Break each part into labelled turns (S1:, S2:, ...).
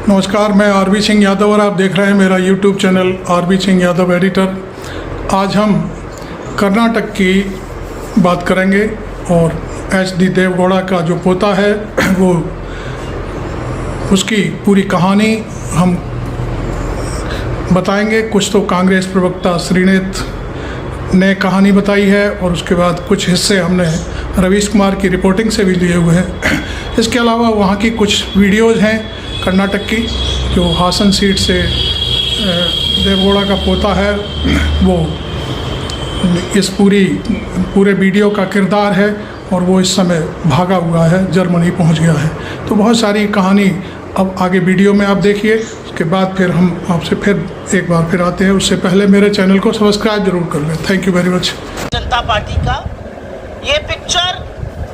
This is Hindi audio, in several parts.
S1: नमस्कार, मैं आरबी सिंह यादव और आप देख रहे हैं मेरा YouTube channel RB Singh Yadav editor. आज हम कर्नाटक की बात करेंगे और एच.डी. देवेगौड़ा का जो पोता है वो उसकी पूरी कहानी हम बताएंगे। कुछ तो कांग्रेस प्रवक्ता श्रीनेत ने कहानी बताई है और उसके बाद कुछ हिस्से हमने रवीश कुमार की रिपोर्टिंग से भी लिए हुए हैं। इसके अलावा वहाँ की कुछ वीडियोज़ हैं कर्नाटक की, जो हासन सीट से देवेगौड़ा का पोता है वो इस पूरे वीडियो का किरदार है और वो इस समय भागा हुआ है, जर्मनी पहुंच गया है। तो बहुत सारी कहानी अब आगे वीडियो में आप देखिए, उसके बाद फिर हम आपसे फिर एक बार आते हैं। उससे पहले मेरे चैनल को सब्सक्राइब जरूर कर लें। Thank you very much.
S2: Janata party का ये पिक्चर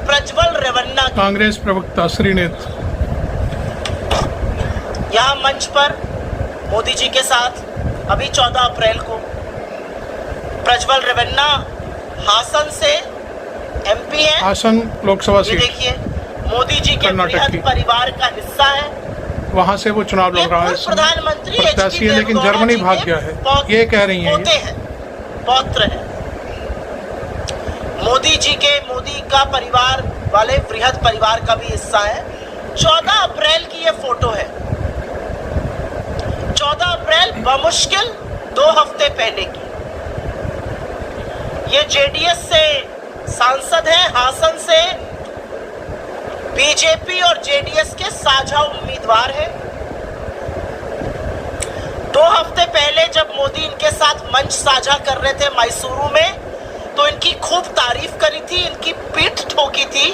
S2: प्रज्वल रेवन्ना,
S1: कांग्रेस प्रवक्ता श्रीनेत
S2: यहाँ मंच पर मोदी जी के साथ अभी 14 अप्रैल को प्रज्वल रेवन्ना हासन से एमपी है।
S1: हासन लोकसभा
S2: ये
S1: सीट
S2: देखिए मोदी जी के बृहद परिवार का हिस्सा है।
S1: वहाँ से वो चुनाव लड़ रहा है,
S2: प्रधानमंत्री
S1: प्रत्याशी है, लेकिन जर्मनी भाग गया है, ये कह रही हैं।
S2: पौत्र है मोदी का परिवार वाले बृहद परिवार का भी हिस्सा है। 14 अप्रैल की ये फोटो है। 14 अप्रैल बमुश्किल 2 हफ्ते पहले की। ये जेडीएस से सांसद है, हासन से बीजेपी और जेडीएस के साझा उम्मीदवार हैं। 2 हफ्ते पहले जब मोदी इनके साथ मंच साझा कर रहे थे मैसूरू में, तो इनकी खूब तारीफ करी थी, इनकी पीठ ठोकी थी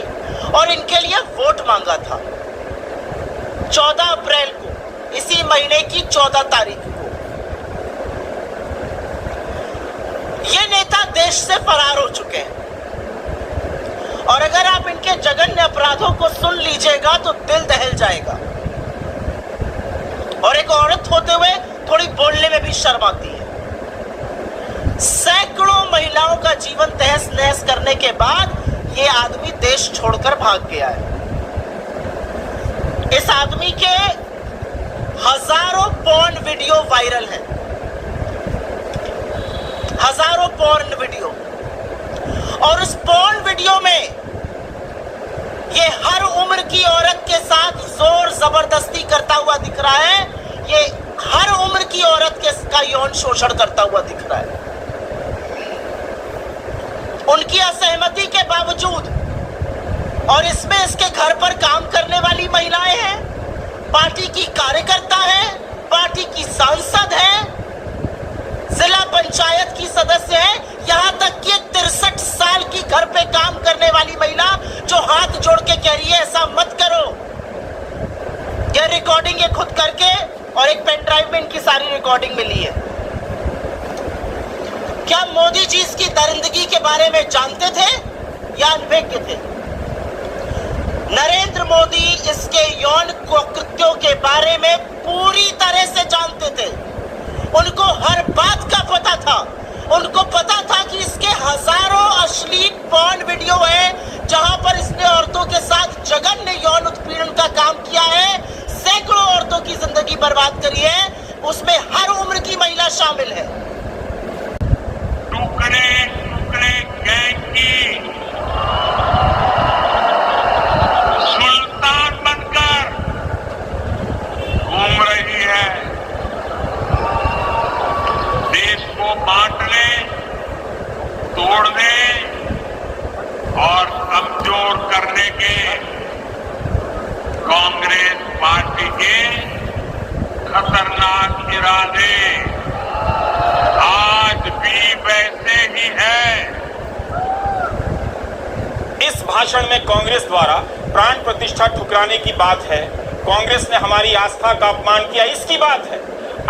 S2: और इनके लिए वोट मांगा था। 14 अप्रैल को, इसी महीने की 14 तारीख को ये नेता देश से फरार हो चुके हैं और अगर आप इनके जघन्य अपराधों को सुन लीजिएगा तो दिल दहल जाएगा। और एक औरत होते हुए थोड़ी बोलने में भी शर्म आती है। सैकड़ों महिलाओं का जीवन तहस नहस करने के बाद ये आदमी देश छोड़कर भाग गया है। इस आदमी के हजारों पॉर्न वीडियो वायरल हैं, हजारों पॉर्न वीडियो, और उस पॉर्न वीडियो में ये हर उम्र की औरत के साथ जोर जबरदस्ती करता हुआ दिख रहा है। ये हर उम्र की औरत का यौन शोषण करता हुआ दिख रहा है। उनकी असहमति के बावजूद, और इसमें इसके घर पर काम करने वाली महिलाएं हैं, पार्टी की कार्यकर्ता है, पार्टी की सांसद है, जिला पंचायत की सदस्य है, यहां तक कि 63 साल की घर पे काम करने वाली महिला जो हाथ जोड़ के कह रही है ऐसा मत करो। यह रिकॉर्डिंग ये खुद करके और एक पेन ड्राइव में इनकी सारी रिकॉर्डिंग मिली है। क्या मोदी जी इसकी दरिंदगी के बारे में जानते थे या अनभिज्ञ थे? नरेंद्र मोदी इसके यौन कृत्यों के बारे में पूरी तरह से जानते थे। उनको हर बात का पता था। उनको पता था कि इसके हजारों अश्लील पॉर्न वीडियो है जहां पर इसने औरतों के साथ जघन्य यौन उत्पीड़न का काम किया है, सैकड़ों औरतों की जिंदगी बर्बाद करी है, उसमें हर उम्र की महिला शामिल है।
S3: टुकड़े टुकड़े गैंग की सुल्तान बनकर घूम रही है। देश को बांटने, तोड़ने और कमजोर करने के कांग्रेस पार्टी के खतरनाक इरादे आज भी वैसे ही है।
S4: इस भाषण में कांग्रेस द्वारा प्राण प्रतिष्ठा ठुकराने की बात है, कांग्रेस ने हमारी आस्था का अपमान किया इसकी बात है।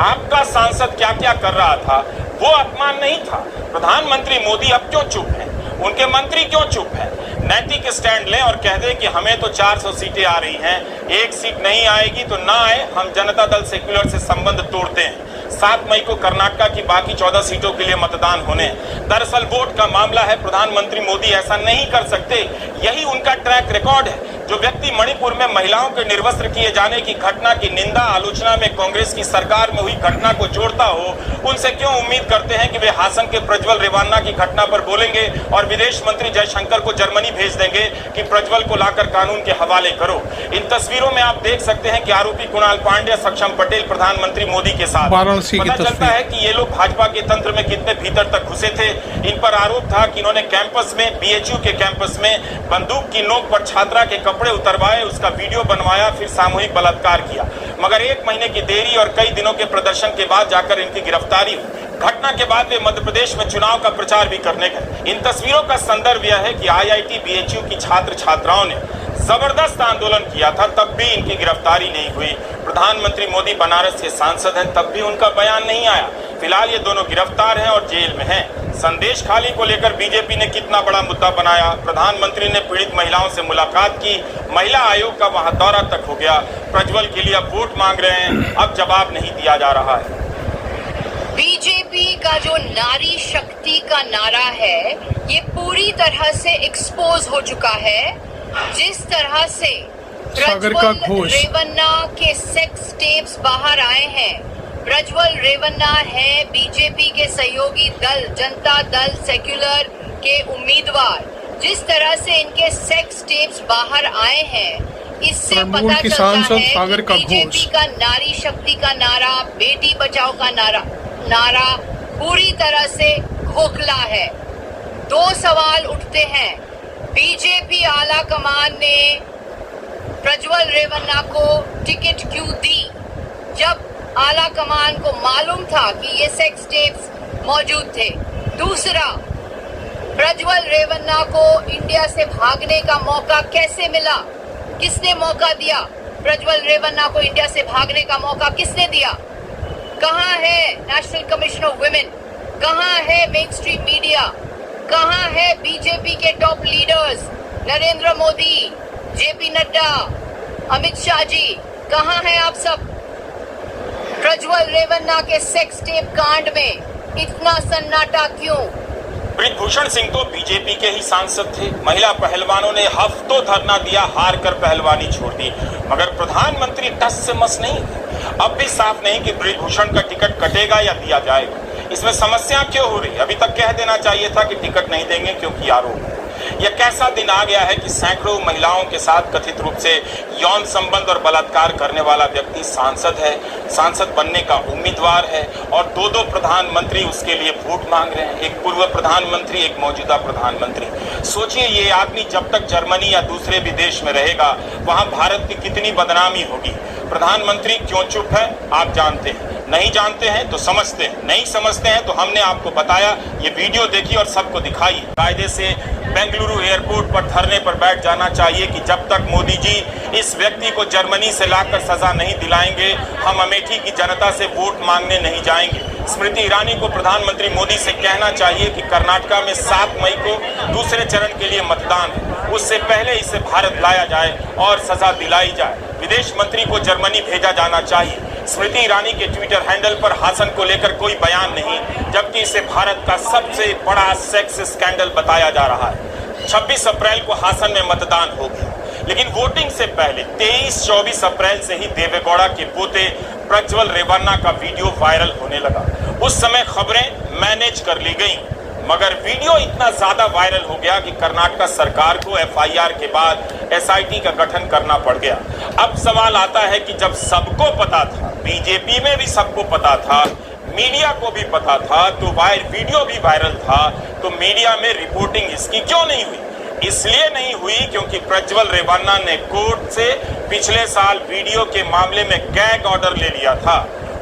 S4: आपका सांसद क्या क्या कर रहा था वो अपमान नहीं था। प्रधानमंत्री मोदी अब क्यों चुप हैं? उनके मंत्री क्यों चुप हैं? नैतिक स्टैंड लें और कह दें कि हमें तो 400 सीटें आ रही हैं, 1 सीट नहीं आएगी तो ना आए, हम जनता दल सेक्युलर से संबंध तोड़ते हैं। 7 मई को कर्नाटक की बाकी 14 सीटों के लिए मतदान होने हैं। दरअसल वोट का मामला है, प्रधानमंत्री मोदी ऐसा नहीं कर सकते, यही उनका ट्रैक रिकॉर्ड है। जो व्यक्ति मणिपुर में महिलाओं के निर्वस्त्र किए जाने की घटना की निंदा आलोचना में कांग्रेस की सरकार में हुई घटना को जोड़ता हो, उनसे क्यों उम्मीद करते हैं कि वे हासन के प्रज्वल रेवन्ना की घटना पर बोलेंगे और विदेश मंत्री जयशंकर को जर्मनी भेज देंगे कि प्रज्वल को लाकर कानून के हवाले करो। इन तस्वीरों में आप देख सकते हैं कि आरोपी कुणाल पांड्या, सक्षम पटेल प्रधानमंत्री मोदी के साथ। पता चलता है कि ये लोग भाजपा के तंत्र में कितने भीतर तक घुसे थे। इन पर आरोप था कि इन्होंने कैंपस में, बीएचयू के कैंपस में बंदूक की नोक पर छात्रा के कपड़े उतरवाए, उसका वीडियो बनवाया, फिर सामूहिक बलात्कार किया। मगर 1 महीने की देरी और कई दिनों के प्रदर्शन के बाद जाकर इनकी गिरफ्तारी हुई। घटना के बाद वे मध्य प्रदेश में चुनाव का प्रचार भी करने गए। इन तस्वीरों का संदर्भ यह है कि आईआईटी बीएचयू की छात्र छात्राओं ने जबरदस्त आंदोलन किया था, तब भी इनकी गिरफ्तारी नहीं हुई। प्रधानमंत्री मोदी बनारस के सांसद हैं, तब भी उनका बयान नहीं आया। फिलहाल ये दोनों गिरफ्तार हैं और जेल में हैं। संदेश खाली को लेकर बीजेपी ने कितना बड़ा मुद्दा बनाया। प्रधानमंत्री ने पीड़ित महिलाओं से मुलाकात की, महिला आयोग का वहां दौरा तक हो गया। प्रज्वल के लिए अब वोट मांग रहे हैं, अब जवाब नहीं दिया जा रहा है।
S5: बीजेपी का जो नारी शक्ति का नारा है, ये पूरी तरह से एक्सपोज हो चुका है। जिस तरह से प्रज्वल रेवन्ना के सेक्स टेप्स बाहर आए हैं। प्रज्वल रेवन्ना है बीजेपी के सहयोगी दल जनता दल सेक्युलर के उम्मीदवार। जिस तरह से इनके सेक्स टेप्स बाहर आए हैं, इससे पता चलता है कि बीजेपी का नारी शक्ति का नारा, बेटी बचाओ का नारा पूरी तरह से खोखला है। 2 सवाल उठते हैं। बीजेपी आला कमान ने प्रज्वल रेवन्ना को टिकट क्यों दी, जब आला कमान को मालूम था कि ये सेक्स टेप्स मौजूद थे? दूसरा, प्रज्वल रेवन्ना को इंडिया से भागने का मौका कैसे मिला? किसने मौका दिया? प्रज्वल रेवन्ना को इंडिया से भागने का मौका किसने दिया? कहाँ है नेशनल कमीशन ऑफ वुमेन? कहाँ है मेन स्ट्रीम मीडिया? कहाँ है बीजेपी के टॉप लीडर्स नरेंद्र मोदी, जेपी नड्डा, अमित शाह जी? कहाँ है आप सब? प्रज्वल रेवन्ना के सेक्स टेप कांड में इतना सन्नाटा क्यों?
S4: ब्रिजभूषण सिंह तो बीजेपी के ही सांसद थे। महिला पहलवानों ने हफ्तों धरना दिया, हार कर पहलवानी छोड़ दी, मगर प्रधानमंत्री टस से मस नहीं थे। अब भी साफ नहीं कि ब्रिजभूषण का टिकट कटेगा या दिया जाएगा। इसमें समस्या क्यों हो रही? अभी तक कह देना चाहिए था कि टिकट नहीं देंगे क्योंकि आरोप है। यह कैसा दिन आ गया है कि सैकड़ों महिलाओं के साथ कथित रूप से यौन संबंध और बलात्कार करने वाला व्यक्ति सांसद है, सांसद बनने का उम्मीदवार है और 2 प्रधानमंत्री उसके लिए वोट मांग रहे हैं। एक पूर्व प्रधानमंत्री, एक मौजूदा प्रधानमंत्री। सोचिए, ये आदमी जब तक जर्मनी या दूसरे भी देश में रहेगा, वहां भारत की कितनी बदनामी होगी। प्रधानमंत्री क्यों चुप है? आप जानते हैं। नहीं जानते हैं तो समझते हैं, नहीं समझते हैं तो हमने आपको बताया। ये वीडियो देखिए और सबको दिखाइए। कायदे से बेंगलुरु एयरपोर्ट पर धरने पर बैठ जाना चाहिए कि जब तक मोदी जी इस व्यक्ति को जर्मनी से लाकर सजा नहीं दिलाएंगे, हम अमेठी की जनता से वोट मांगने नहीं जाएंगे। स्मृति ईरानी को प्रधानमंत्री मोदी से कहना चाहिए कि कर्नाटका में 7 मई को दूसरे चरण के लिए मतदान है, उससे पहले इसे भारत लाया जाए और सजा दिलाई जाए। विदेश मंत्री को जर्मनी भेजा जाना चाहिए। स्मृति ईरानी के ट्विटर हैंडल पर हासन को लेकर कोई बयान नहीं, जबकि इसे भारत का सबसे बड़ा सेक्स स्कैंडल बताया जा रहा है। 26 अप्रैल को हासन में मतदान हो गया, लेकिन वोटिंग से पहले 23-24 अप्रैल से ही देवेगौड़ा के पोते प्रज्वल रेवन्ना का वीडियो वायरल होने लगा। उस समय खबरें मैनेज कर ली गई, मगर वीडियो इतना ज्यादा वायरल हो गया कि कर्नाटक सरकार को एफआईआर के बाद एसआईटी का गठन करना पड़ गया। अब सवाल आता है कि जब सबको पता था, बीजेपी में भी सबको पता था, मीडिया को भी पता था, तो वीडियो भी वायरल था, तो मीडिया में रिपोर्टिंग इसकी क्यों नहीं हुई? इसलिए नहीं हुई क्योंकि प्रज्वल रेवन्ना ने कोर्ट से पिछले साल वीडियो के मामले में गैग ऑर्डर ले लिया था।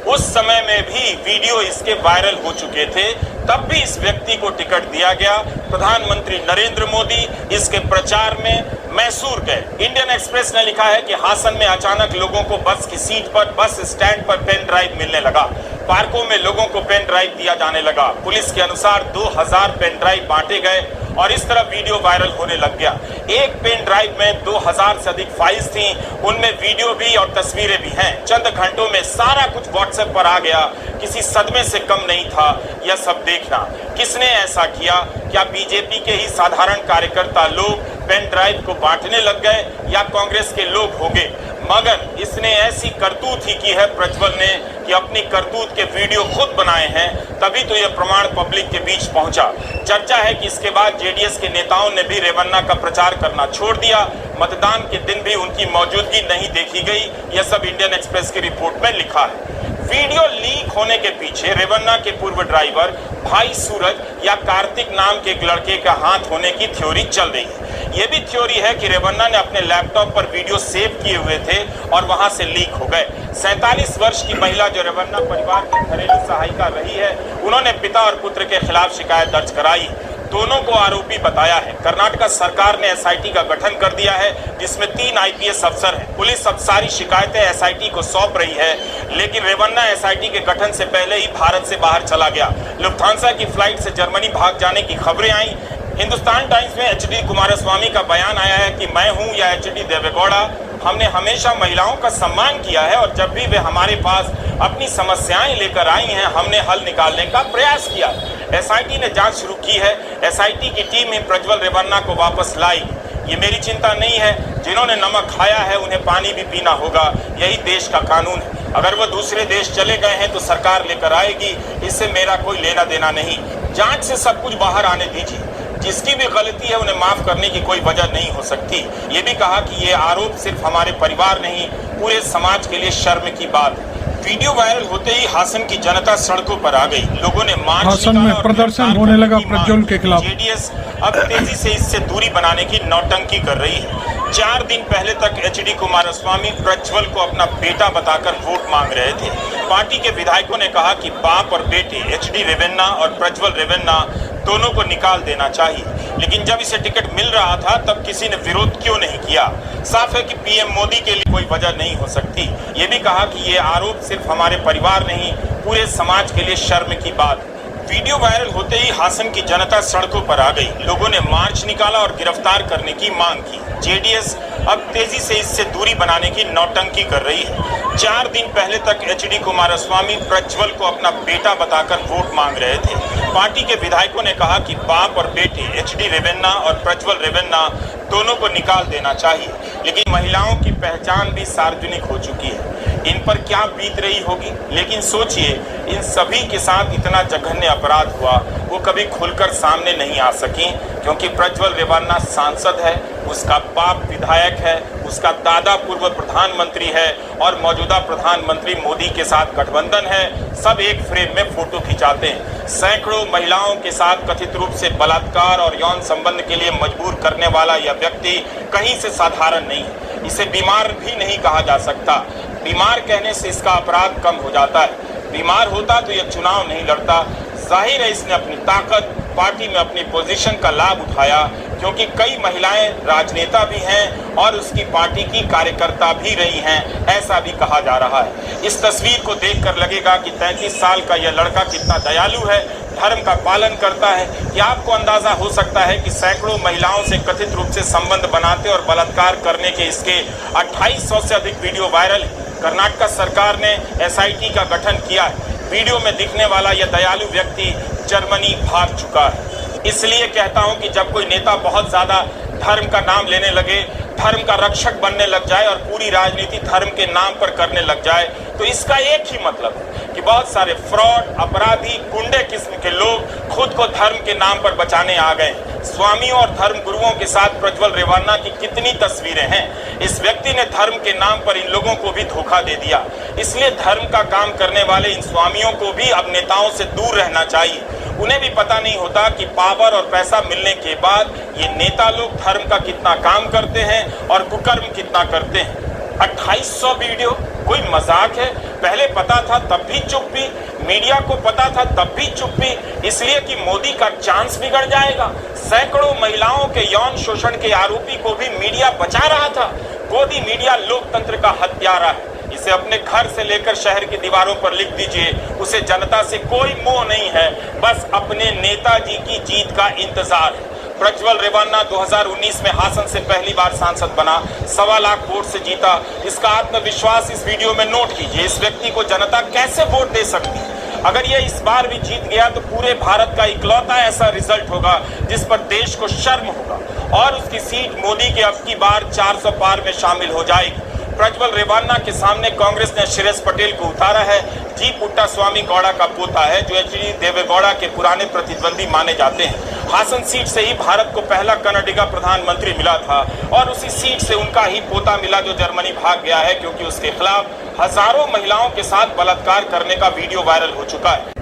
S4: उस समय में भी वीडियो इसके वायरल हो चुके थे, तब भी इस व्यक्ति को टिकट दिया गया। प्रधानमंत्री नरेंद्र मोदी इसके प्रचार में मैसूर गए। इंडियन एक्सप्रेस ने लिखा है कि हासन में अचानक लोगों को बस की सीट पर, बस स्टैंड पर पेन ड्राइव मिलने लगा। पार्कों में लोगों को पेन ड्राइव दिया जाने लगा। पुलिस के अनुसार 2000 पेन ड्राइव बांटे गए और इस तरह वीडियो वायरल होने लग गया। एक पेन ड्राइव में 2000 से अधिक फाइल्स थी, उनमें वीडियो भी और तस्वीरें भी हैं। चंद घंटों में सारा कुछ व्हाट्सएप पर आ गया, किसी सदमे से कम नहीं था यह सब देखना। किसने ऐसा किया? क्या बीजेपी के ही साधारण कार्यकर्ता लोग पेन ड्राइव को बांटने लग गए या कांग्रेस के लोग होंगे? मगर इसने ऐसी करतूत ही की है प्रज्वल ने कि अपनी करतूत के वीडियो खुद बनाए हैं, तभी तो यह प्रमाण पब्लिक के बीच पहुंचा। चर्चा है कि इसके बाद जेडीएस के नेताओं ने भी रेवन्ना का प्रचार करना छोड़ दिया। मतदान के दिन भी उनकी मौजूदगी नहीं देखी गई, यह सब इंडियन एक्सप्रेस की रिपोर्ट में लिखा है। वीडियो लीक होने के पीछे रेवन्ना के पूर्व ड्राइवर भाई सूरज या कार्तिक नाम के एक लड़के का हाथ होने की थ्योरी चल रही है। यह भी थ्योरी है कि रेवन्ना ने अपने लैपटॉप पर वीडियो सेव किए हुए थे और वहां से लीक हो गए। 47 वर्ष की महिला जो रेवन्ना परिवार की घरेलू सहायिका रही है, उन्होंने पिता और पुत्र के खिलाफ शिकायत दर्ज कराई। दोनों को आरोपी बताया है। कर्नाटक सरकार ने एसआईटी का गठन कर दिया है, जिसमें 3 आईपीएस अफसर हैं। पुलिस अब सारी शिकायतें एसआईटी को सौंप रही है, लेकिन रेवन्ना एसआईटी के गठन से पहले ही भारत से बाहर चला गया। लुफ्थांसा की फ्लाइट से जर्मनी भाग जाने की खबरें आई। हिंदुस्तान टाइम्स में एचडी कुमारस्वामी का बयान आया है कि मैं हूं या एचडी देवेगौड़ा, हमने हमेशा महिलाओं का सम्मान किया है और जब भी वे हमारे पास अपनी समस्याएं लेकर आई हैं, हमने हल निकालने का प्रयास किया। एसआईटी ने जांच शुरू की है। एसआईटी की टीम ही प्रज्वल रेवन्ना को वापस लाई। ये मेरी चिंता नहीं है, जिन्होंने नमक खाया है उन्हें पानी भी पीना होगा, यही देश का कानून है। अगर वो दूसरे देश चले गए हैं तो सरकार लेकर आएगी, इससे मेरा कोई लेना देना नहीं। जांच से सब कुछ बाहर आने दीजिए। जिसकी भी गलती है उन्हें माफ करने की कोई वजह नहीं हो सकती। ये भी कहा कि ये आरोप सिर्फ हमारे परिवार नहीं, पूरे समाज के लिए शर्म की बात है। वीडियो वायरल होते ही हासन की जनता सड़कों पर आ गई। लोगों ने मार्च
S1: हासन में प्रदर्शन होने लगा प्रज्वल के खिलाफ।
S4: जेडीएस अब तेजी से इससे दूरी बनाने की नौटंकी कर रही है। 4 दिन पहले तक एचडी कुमारस्वामी प्रज्वल को अपना बेटा बताकर वोट मांग रहे थे। पार्टी के विधायकों ने कहा कि बाप और बेटे एचडी रेवन्ना और प्रज्वल रेवन्ना दोनों को निकाल देना चाहिए, लेकिन जब इसे टिकट मिल रहा था तब किसी ने विरोध क्यों नहीं किया? साफ है कि पीएम मोदी के लिए कोई वजह नहीं हो सकती। ये भी कहा कि ये आरोप सिर्फ हमारे परिवार नहीं, पूरे समाज के लिए शर्म की बात है। वीडियो वायरल होते ही हासन की जनता सड़कों पर आ गई। लोगों ने मार्च निकाला और गिरफ्तार करने की मांग की। जेडीएस अब तेजी से इससे दूरी बनाने की नौटंकी कर रही है। 4 दिन पहले तक एचडी कुमारस्वामी प्रज्वल को अपना बेटा बताकर वोट मांग रहे थे। पार्टी के विधायकों ने कहा कि बाप और बेटे एचडी रेवन्ना और प्रज्वल रेवन्ना दोनों को निकाल देना चाहिए, लेकिन महिलाओं की पहचान भी सार्वजनिक हो चुकी है। इन पर क्या बीत रही होगी? लेकिन सोचिए, इन सभी के साथ इतना जघन्य अपराध हुआ, वो कभी खुलकर सामने नहीं आ सकी, क्योंकि प्रज्वल रेवन्ना सांसद है, उसका बाप विधायक है, उसका दादा पूर्व प्रधानमंत्री है और मौजूदा प्रधानमंत्री मोदी के साथ गठबंधन है। सब एक फ्रेम में फोटो खिंचाते हैं। सैकड़ों महिलाओं के साथ कथित रूप से बलात्कार और यौन संबंध के लिए मजबूर करने वाला यह व्यक्ति कहीं से साधारण नहीं है। इसे बीमार भी नहीं कहा जा सकता। बीमार कहने से इसका अपराध कम हो जाता है। बीमार होता तो यह चुनाव नहीं लड़ता। जाहिर है इसने अपनी ताकत, पार्टी में अपनी पोजीशन का लाभ उठाया, क्योंकि कई महिलाएं राजनेता भी हैं और उसकी पार्टी की कार्यकर्ता भी रही हैं, ऐसा भी कहा जा रहा है। इस तस्वीर को देखकर लगेगा कि 33 साल का यह लड़का कितना दयालु है, धर्म का पालन करता है। क्या आपको अंदाजा हो सकता है कि सैकड़ों महिलाओं से कथित रूप से संबंध बनाते और बलात्कार करने के इसके 2800 से अधिक वीडियो वायरल। कर्नाटक सरकार ने एसआईटी का गठन किया है। वीडियो में दिखने वाला यह दयालु व्यक्ति जर्मनी भाग चुका है। इसलिए कहता हूं कि जब कोई नेता बहुत ज्यादा धर्म का नाम लेने लगे, धर्म का रक्षक बनने लग जाए और पूरी राजनीति धर्म के नाम पर करने लग जाए, तो इसका एक ही मतलब है कि बहुत सारे फ्रॉड, अपराधी, गुंडे किस्म के लोग खुद को धर्म के नाम पर बचाने आ गए। स्वामियों और धर्म गुरुओं के साथ प्रज्वल रेवन्ना की कितनी तस्वीरें हैं। इस व्यक्ति ने धर्म के नाम पर इन लोगों को भी धोखा दे दिया। इसलिए धर्म का काम करने वाले इन स्वामियों को भी अब नेताओं से दूर रहना चाहिए। उन्हें भी पता नहीं होता कि पावर और पैसा मिलने के बाद ये नेता लोग धर्म का कितना काम करते हैं और कुकर्म कितना करते हैं। 2800 वीडियो कोई मजाक है? पहले पता था तब भी चुप्पी, मीडिया को पता था तब भी चुप्पी, इसलिए कि मोदी का चांस बिगड़ जाएगा। सैकड़ों महिलाओं के यौन शोषण के आरोपी को भी मीडिया बचा रहा था। गोदी मीडिया लोकतंत्र का हत्यारा है। इसे अपने घर से लेकर शहर की दीवारों पर लिख दीजिए। उसे जनता से कोई मोह नहीं है, बस अपने नेताजी की जीत का इंतजार है। प्रज्वल रेवन्ना 2019 में हासन से पहली बार सांसद बना, 1.25 लाख वोट से जीता। इसका आत्मविश्वास इस वीडियो में नोट कीजिए। इस व्यक्ति को जनता कैसे वोट दे सकती है? अगर ये इस बार भी जीत गया तो पूरे भारत का इकलौता ऐसा रिजल्ट होगा जिस पर देश को शर्म होगा और उसकी सीट मोदी के अब की बार 400 पार में शामिल हो जाएगी। प्रज्वल रेवन्ना के सामने कांग्रेस ने श्रेयस पटेल को उतारा है। जी पुट्टास्वामी गौड़ा का पोता है जो एचडी देवेगौड़ा के पुराने प्रतिद्वंदी माने जाते हैं। हासन सीट से ही भारत को पहला कनाडिगा प्रधानमंत्री मिला था और उसी सीट से उनका ही पोता मिला जो जर्मनी भाग गया है क्योंकि उसके खिलाफ हजारों महिलाओं के साथ बलात्कार करने का वीडियो वायरल हो चुका है।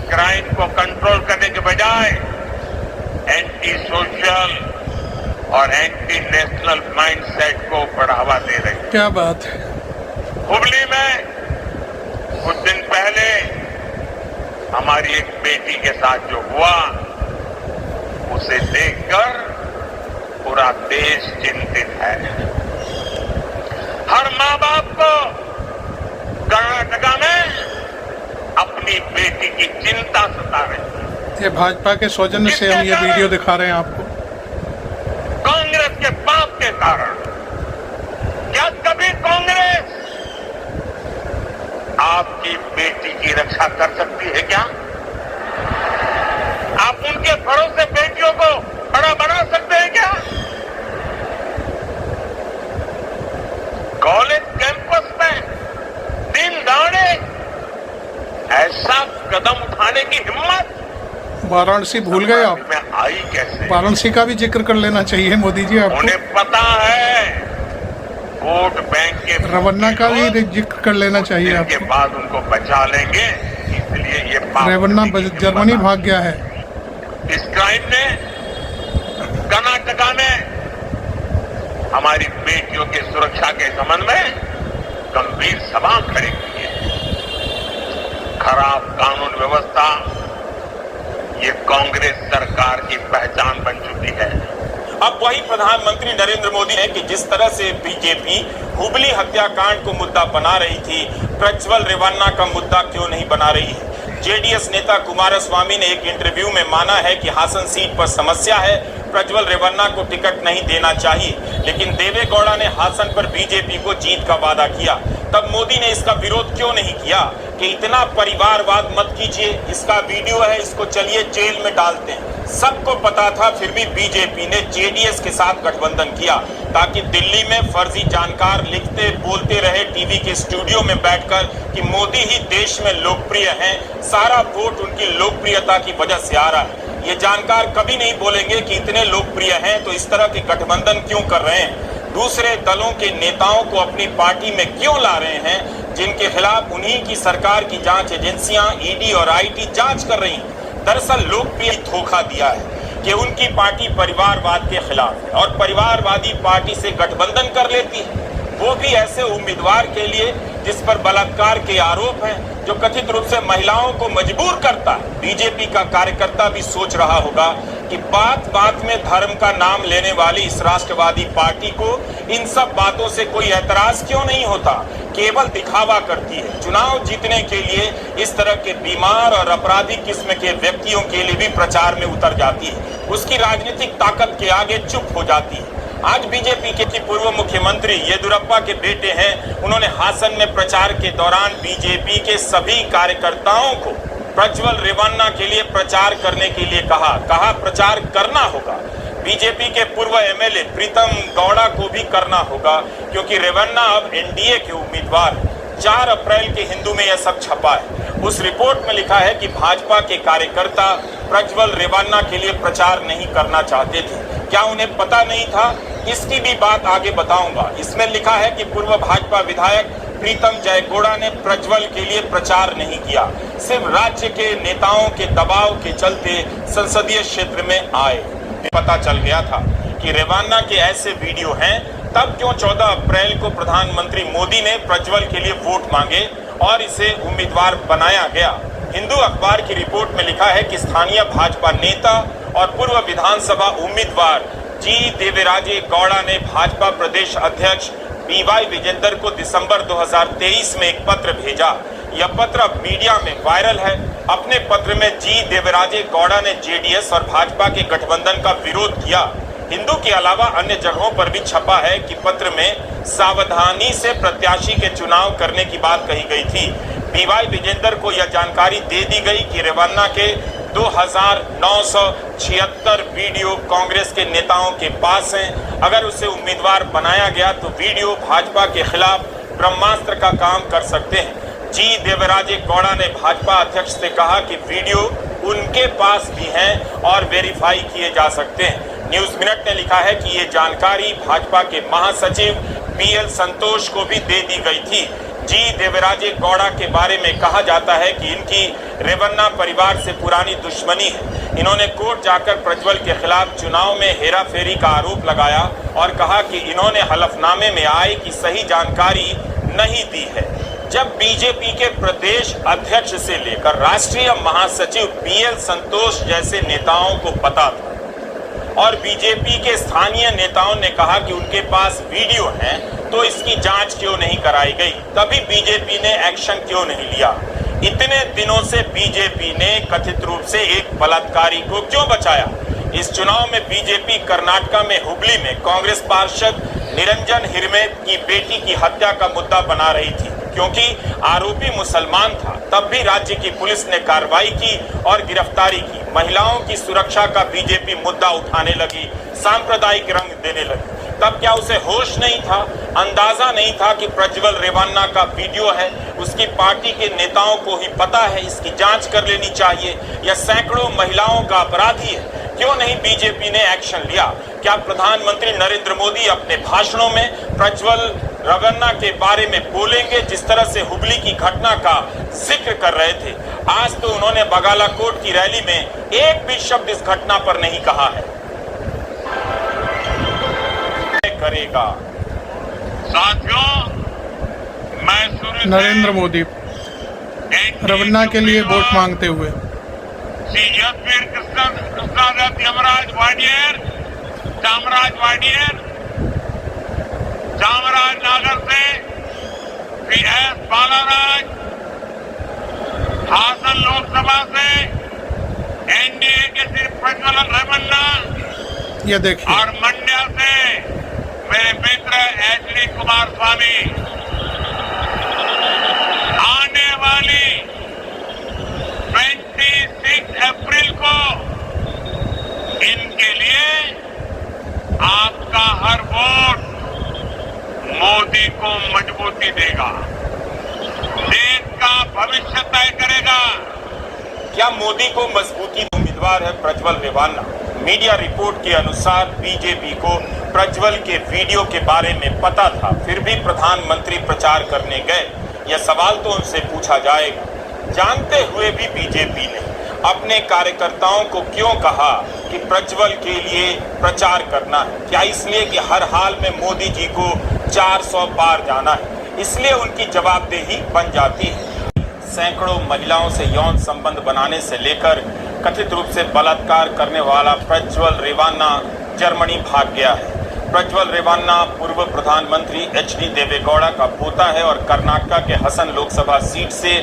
S3: क्राइम को कंट्रोल करने के बजाय एंटी सोशल और एंटी नेशनल माइंडसेट को बढ़ावा दे रही है।
S1: क्या बात है।
S3: हुबली में कुछ दिन पहले हमारी एक बेटी के साथ जो हुआ उसे देखकर पूरा देश चिंतित है। हर माँ बाप को कर्नाटका में अपनी बेटी की चिंता सता रही है।
S1: ये भाजपा के सौजन्य से हम ये वीडियो दिखा रहे हैं आपको।
S3: कांग्रेस के पाप के कारण। क्या कभी कांग्रेस आपकी बेटी की रक्षा कर सकती है क्या? आप उनके भरोसे बेटियों को बड़ा बना सकते हैं क्या? कॉलेज कैंपस में दिन दहाड़े ऐसा कदम उठाने की हिम्मत
S1: वाराणसी भूल गए आप?
S3: में आई कैसे?
S1: वाराणसी का भी जिक्र कर लेना चाहिए मोदी जी आपको।
S3: उन्हें पता है वोट बैंक के
S1: रेवन्ना का भी जिक्र कर लेना चाहिए
S3: के
S1: आपको।
S3: बाद उनको बचा लेंगे, इसलिए ये
S1: रेवन्ना जर्मनी भाग गया है।
S3: इस क्राइम ने कर्नाटका में हमारी बेटियों की सुरक्षा के संबंध में गंभीर सवाल खड़े किए। खराब कानून व्यवस्था ये कांग्रेस सरकार की पहचान बन चुकी है।
S4: अब वही प्रधानमंत्री नरेंद्र मोदी है कि जिस तरह से बीजेपी हुबली हत्याकांड को मुद्दा बना रही थी, प्रज्वल रेवन्ना का मुद्दा क्यों नहीं बना रही है? जेडीएस नेता कुमारस्वामी ने एक इंटरव्यू में माना है कि हासन सीट पर समस्या है, प्रज्वल रेवन्ना को टिकट नहीं देना चाहिए, लेकिन देवेगौड़ा ने हासन पर बीजेपी को जीत का वादा किया। तब मोदी ने इसका विरोध क्यों नहीं किया कि इतना परिवारवाद मत कीजिए, इसका वीडियो है, इसको चलिए जेल में डालते हैं। सबको पता था, फिर भी बीजेपी ने जेडीएस के साथ गठबंधन किया ताकि दिल्ली में फर्जी जानकार लिखते बोलते रहे टीवी के स्टूडियो में बैठकर कि मोदी ही देश में लोकप्रिय हैं, सारा वोट उनकी लोकप्रियता की वजह से आ रहा है। ये जानकार कभी नहीं बोलेंगे कि इतने लोकप्रिय हैं तो इस तरह के गठबंधन क्यों कर रहे हैं, दूसरे दलों के नेताओं को अपनी पार्टी में क्यों ला रहे हैं जिनके खिलाफ उन्हीं की सरकार की जांच एजेंसियां ईडी और आईटी जांच कर रही हैं। दरअसल लोकप्रिय धोखा दिया है कि उनकी पार्टी परिवारवाद के खिलाफ है और परिवारवादी पार्टी से गठबंधन कर लेती है, वो भी ऐसे उम्मीदवार के लिए जिस पर बलात्कार के आरोप हैं, जो कथित रूप से महिलाओं को मजबूर करता है। बीजेपी का कार्यकर्ता भी सोच रहा होगा कि बात बात में धर्म का नाम लेने वाली इस राष्ट्रवादी पार्टी को इन सब बातों से कोई ऐतराज क्यों नहीं होता, केवल दिखावा करती है। चुनाव जीतने के लिए इस तरह के बीमार और अपराधी किस्म के व्यक्तियों के लिए भी प्रचार में उतर जाती है, उसकी राजनीतिक ताकत के आगे चुप हो जाती है। आज बीजेपी के पूर्व मुख्यमंत्री येदियुरप्पा के बेटे हैं, उन्होंने हासन में प्रचार के दौरान बीजेपी के सभी कार्यकर्ताओं को प्रज्वल रेवन्ना के लिए प्रचार करने के लिए कहा प्रचार करना होगा। बीजेपी के पूर्व एमएलए प्रीतम गौड़ा को भी करना होगा क्योंकि रेवन्ना अब एनडीए के उम्मीदवार हैं। 4 अप्रैल के हिंदू में यह सब छपा है। उस रिपोर्ट में लिखा है कि भाजपा के कार्यकर्ता प्रज्वल रेवन्ना के लिए प्रचार नहीं करना चाहते थे। क्या उन्हें पता नहीं था? इसकी भी बात आगे बताऊंगा। इसमें लिखा है कि पूर्व भाजपा विधायक प्रीतम जयगौड़ा ने प्रज्वल के लिए प्रचार नहीं किया, सिर्फ राज्य के नेताओं के दबाव के चलते संसदीय क्षेत्र में आए। पता चल गया था कि रेवन्ना के ऐसे वीडियो हैं, तब क्यों 14 अप्रैल को प्रधानमंत्री मोदी ने प्रज्वल के लिए वोट मांगे और इसे उम्मीदवार बनाया गया। हिंदू अखबार की रिपोर्ट में लिखा है कि स्थानीय भाजपा नेता और पूर्व विधानसभा उम्मीदवार जी देवराजे गौड़ा ने भाजपा प्रदेश अध्यक्ष बीवाई विजेंदर को दिसंबर 2023 में एक पत्र भेजा यह पत्र अब मीडिया में वायरल है। अपने पत्र में जी देवराजे गौड़ा ने जेडीएस और भाजपा के गठबंधन का विरोध किया। हिंदू के अलावा अन्य जगहों पर भी छपा है कि पत्र में सावधानी से प्रत्याशी के चुनाव करने की बात कही गई थी। बीवाई विजेंदर को यह जानकारी दे दी गई कि रेवन्ना के 2976 वीडियो कांग्रेस के नेताओं के पास हैं। अगर उसे उम्मीदवार बनाया गया तो वीडियो भाजपा के खिलाफ ब्रह्मास्त्र का काम कर सकते हैं। जी देवराजे गौड़ा ने भाजपा अध्यक्ष से कहा कि वीडियो उनके पास भी हैं और वेरीफाई किए जा सकते हैं। न्यूज मिनट ने लिखा है कि ये जानकारी भाजपा के महासचिव बीएल संतोष को भी दे दी गई थी। जी देवराजे गौड़ा के बारे में कहा जाता है कि इनकी रेवन्ना परिवार से पुरानी दुश्मनी है। इन्होंने कोर्ट जाकर प्रज्वल के खिलाफ चुनाव में हेराफेरी का आरोप लगाया और कहा कि इन्होंने हलफनामे में आय की सही जानकारी नहीं दी है। जब बीजेपी के प्रदेश अध्यक्ष से लेकर राष्ट्रीय महासचिव बीएल संतोष जैसे नेताओं को पता था और बीजेपी के स्थानीय नेताओं ने कहा कि उनके पास वीडियो है, तो इसकी जांच क्यों नहीं कराई गई? तभी बीजेपी ने एक्शन क्यों नहीं लिया? इतने दिनों से बीजेपी ने कथित रूप से एक बलात्कारी को क्यों बचाया? इस चुनाव में बीजेपी कर्नाटका में हुबली में कांग्रेस पार्षद निरंजन हिरमेत की बेटी की हत्या का मुद्दा बना रही थी। क्योंकि आरोपी मुसलमान था, तब भी राज्य की पुलिस ने कार्रवाई की और गिरफ्तारी की। महिलाओं की सुरक्षा का बीजेपी मुद्दा उठाने लगी, सांप्रदायिक रंग देने लगी। तब क्या उसे होश नहीं था, अंदाजा नहीं था कि प्रज्वल रेवन्ना का वीडियो है? उसकी पार्टी के नेताओं को ही पता है, इसकी जांच कर लेनी चाहिए। यह सैकड़ों महिलाओं का अपराधी है। क्यों नहीं बीजेपी ने एक्शन लिया? क्या प्रधानमंत्री नरेंद्र मोदी अपने भाषणों में प्रज्वल रेवन्ना के बारे में बोलेंगे जिस तरह से हुबली की घटना का जिक्र कर रहे थे? आज तो उन्होंने बगालाकोट की रैली में एक भी शब्द इस घटना पर नहीं कहा है। करेगा
S3: साथियों, मैं
S1: नरेंद्र मोदी रेवन्ना के लिए वोट मांगते हुए
S3: श्री यशवीर कृष्णादत्त यमराज वाडियर चामराजनगर से श्री एस बालाराज, हासन लोकसभा से एनडीए के श्री प्रज्वल रेवन्ना,
S1: ये देखिए,
S3: और मंड्या से मेरे मित्र एचडी कुमार स्वामी। आने वाली 26 अप्रैल को इनके लिए आपका हर वोट मोदी को मजबूती देगा, देश का भविष्य तय करेगा।
S4: क्या मोदी को मजबूती उम्मीदवार है प्रज्वल रेवन्ना? मीडिया रिपोर्ट के अनुसार बीजेपी को प्रज्वल के वीडियो के बारे में पता था, फिर भी प्रधानमंत्री प्रचार करने गए। यह सवाल तो उनसे पूछा जाएगा। जानते हुए भी बीजेपी ने अपने कार्यकर्ताओं को क्यों कहा कि प्रज्वल के लिए प्रचार करना है? क्या इसलिए कि हर हाल में मोदी जी को 400 पार जाना है, इसलिए उनकी जवाबदेही बन जाती है? सैकड़ों महिलाओं से यौन संबंध बनाने से लेकर कथित रूप से बलात्कार करने वाला प्रज्वल रेवन्ना जर्मनी भाग गया है। प्रज्वल रेवन्ना पूर्व प्रधानमंत्री एचडी देवेगौड़ा का पोता है और कर्नाटका के हसन लोकसभा सीट से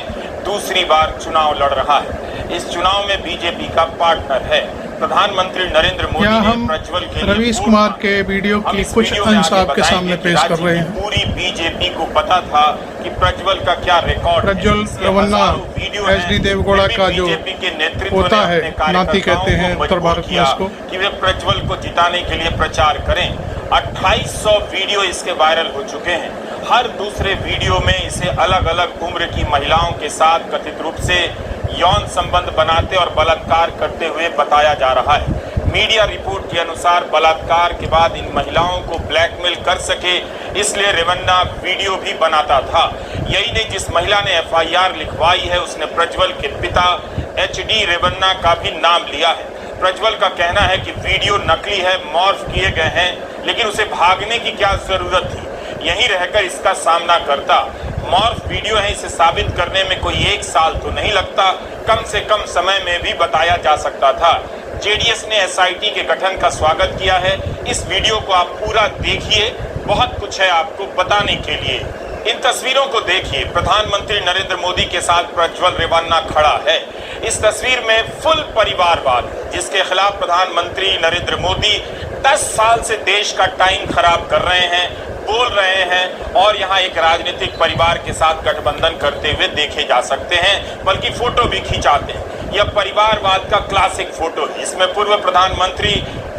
S4: दूसरी बार चुनाव लड़ रहा है। इस चुनाव में बीजेपी का पार्टनर है। प्रधानमंत्री नरेंद्र मोदी ने प्रज्वल के लिए
S1: रवीश कुमार के वीडियो की कुछ अंश आपके सामने पेश कर रहे हैं।
S4: पूरी बीजेपी को पता था कि प्रज्वल का क्या रिकॉर्ड है।
S1: प्रज्वल रेवन्ना एचडी देवेगौड़ा का जो पोता है, नाती कहते हैं उत्तर भारत में इसको,
S4: कि वे प्रज्वल को जिताने के लिए प्रचार करें। 2800 वीडियो इसके वायरल हो चुके हैं। हर दूसरे वीडियो में इसे अलग अलग उम्र की महिलाओं के साथ कथित रूप से यौन संबंध बनाते और बलात्कार करते हुए बताया जा रहा है। मीडिया रिपोर्ट के अनुसार बलात्कार के बाद इन महिलाओं को ब्लैकमेल कर सके, इसलिए रेवन्ना वीडियो भी बनाता था। यही नहीं, जिस महिला ने एफआईआर लिखवाई है उसने प्रज्वल के पिता एचडी रेवन्ना का भी नाम लिया है। प्रज्वल का कहना है कि वीडियो नकली है, मॉर्फ किए गए हैं, लेकिन उसे भागने की क्या जरूरत थी? यहीं रहकर इसका सामना करता। मॉर्फ वीडियो है, इसे साबित करने में कोई 1 साल तो नहीं लगता, कम से कम समय में भी बताया जा सकता था। जेडीएस ने एसआईटी के गठन का स्वागत किया है। इस वीडियो को आप पूरा देखिए, बहुत कुछ है आपको बताने के लिए। इन तस्वीरों को देखिए, प्रधानमंत्री नरेंद्र मोदी के साथ प्रज्वल रेवन्ना खड़ा है। इस तस्वीर में फुल परिवारवाद है, जिसके खिलाफ प्रधानमंत्री नरेंद्र मोदी 10 साल से देश का टाइम खराब कर रहे हैं, बोल रहे हैं और यहाँ एक राजनीतिक परिवार के साथ गठबंधन करते हुए देखे जा सकते हैं, बल्कि फोटो भी खिंचाते हैं। यह परिवारवाद का क्लासिक फोटो है। इसमें पूर्व प्रधानमंत्री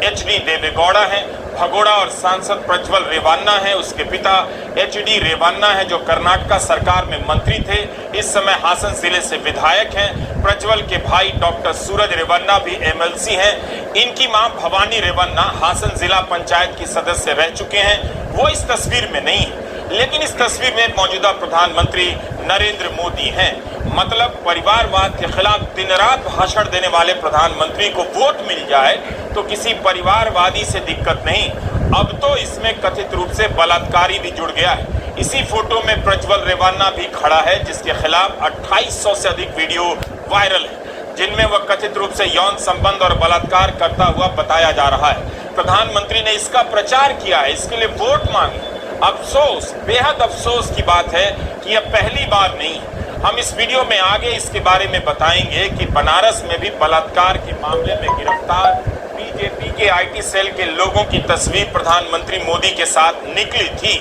S4: एच.डी. देवेगौड़ा हैं, भगोड़ा और सांसद प्रज्वल रेवन्ना है, उसके पिता एच.डी. रेवन्ना है जो कर्नाटक सरकार में मंत्री थे, इस समय हासन जिले से विधायक हैं। प्रज्वल के भाई डॉक्टर सूरज रेवन्ना भी एमएलसी हैं। इनकी मां भवानी रेवन्ना हासन जिला पंचायत की सदस्य रह चुके हैं, वो इस तस्वीर में नहीं है, लेकिन इस तस्वीर में मौजूदा प्रधानमंत्री नरेंद्र मोदी हैं। मतलब परिवारवाद के खिलाफ दिन रात भाषण देने वाले प्रधानमंत्री को वोट मिल जाए तो किसी परिवारवादी से दिक्कत नहीं। अब तो इसमें कथित रूप से बलात्कारी भी जुड़ गया है। इसी फोटो में प्रज्वल रेवन्ना भी खड़ा है, जिसके खिलाफ 2800 से अधिक वीडियो वायरल है, जिनमें वह कथित रूप से यौन संबंध और बलात्कार करता हुआ बताया जा रहा है। प्रधानमंत्री ने इसका प्रचार किया है, इसके लिए वोट मांगे। अफसोस, बेहद अफसोस की बात है कि यह पहली बार नहीं है। हम इस वीडियो में आगे इसके बारे में बताएंगे कि बनारस में भी बलात्कार के मामले में गिरफ्तार बीजेपी के आईटी सेल के लोगों की तस्वीर प्रधानमंत्री मोदी के साथ निकली थी।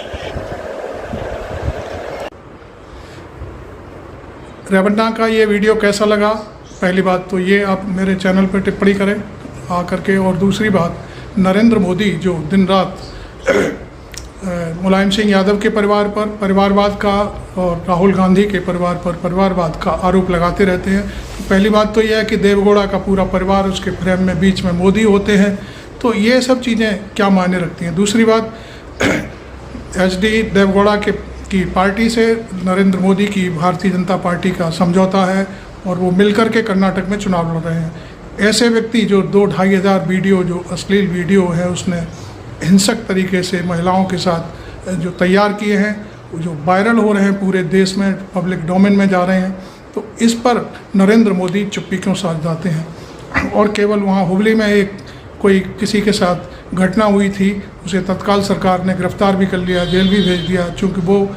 S1: रेवन्ना का ये वीडियो कैसा लगा? पहली बात तो ये आप मेरे चैनल पर टिप्पणी करें आकर के, और दूसरी बात, नरेंद्र मोदी जो दिन रात मुलायम सिंह यादव के परिवार पर परिवारवाद का और राहुल गांधी के परिवार पर परिवारवाद का आरोप लगाते रहते हैं। तो पहली बात तो यह है कि देवगौड़ा का पूरा परिवार उसके फ्रेम में बीच में मोदी होते हैं, तो ये सब चीज़ें क्या मायने रखती हैं। दूसरी बात, एच.डी. देवगौड़ा की पार्टी से नरेंद्र मोदी की भारतीय जनता पार्टी का समझौता है और वो मिलकर के कर्नाटक में चुनाव लड़ रहे हैं। ऐसे व्यक्ति जो 2-2.5 हज़ार वीडियो, जो अश्लील वीडियो है, उसने हिंसक तरीके से महिलाओं के साथ जो तैयार किए हैं, जो वायरल हो रहे हैं पूरे देश में, पब्लिक डोमेन में जा रहे हैं, तो इस पर नरेंद्र मोदी चुप्पी क्यों साध जाते हैं। और केवल वहाँ हुबली में एक कोई किसी के साथ घटना हुई थी, उसे तत्काल सरकार ने गिरफ्तार भी कर लिया, जेल भी भेज दिया, चूँकि वो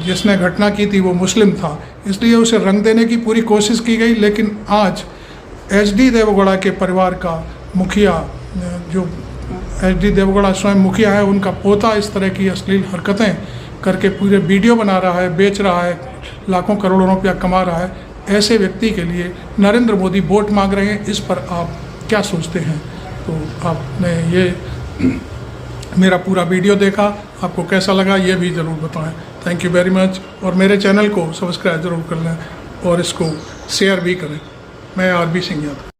S1: जिसने घटना की थी वो मुस्लिम था, इसलिए उसे रंग देने की पूरी कोशिश की गई। लेकिन आज एच.डी. देवगौड़ा के परिवार का मुखिया, जो एच.डी. देवगौड़ा स्वयं मुखिया है, उनका पोता इस तरह की अश्लील हरकतें करके पूरे वीडियो बना रहा है, बेच रहा है, लाखों करोड़ों रुपया कमा रहा है। ऐसे व्यक्ति के लिए नरेंद्र मोदी वोट मांग रहे हैं, इस पर आप क्या सोचते हैं? तो आपने ये मेरा पूरा वीडियो देखा, आपको कैसा लगा ये भी ज़रूर बताएं। थैंक यू वेरी मच, और मेरे चैनल को सब्सक्राइब ज़रूर कर लें और इसको शेयर भी करें। मैं आर.बी. सिंह यादव।